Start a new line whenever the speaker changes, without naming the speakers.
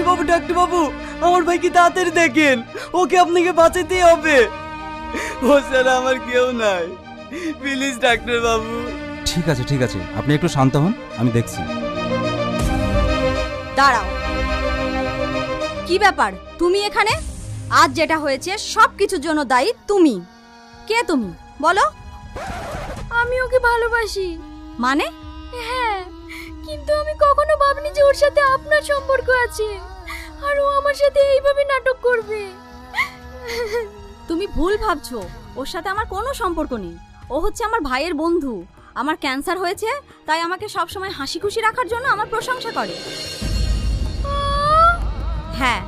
Doctor বাবু, আমার ভাইকে তাড়াতাড়ি দেখেন, ওকে আপনাকে বাঁচাতেই হবে। ও ছাড়া আমার কেউ নাই, প্লিজ ডাক্তার বাবু।
ঠিক আছে ঠিক আছে, আপনি একটু শান্ত হন, আমি দেখছি।
দাঁড়াও, কি ব্যাপার তুমি এখানে? আজ যেটা হয়েছে সব কিছুর জন্য দায়ী তুমি। কে তুমি বলো?
আমি ওকে ভালোবাসি।
মানে?
হ্যাঁ, কিন্তু আমি কখনো ভাবিনি যে ওর সাথে আপনার সম্পর্ক আছে, আর ও আমার সাথে এইভাবে নাটক করবে।
তুমি ভুল ভাবছো, ওর সাথে আমার কোনো সম্পর্ক নেই। ও হচ্ছে আমার ভাইয়ের বন্ধু। আমার ক্যান্সার হয়েছে, তাই আমাকে সব সময় হাসি খুশি রাখার জন্য আমার প্রশংসা করে। হ্যাঁ।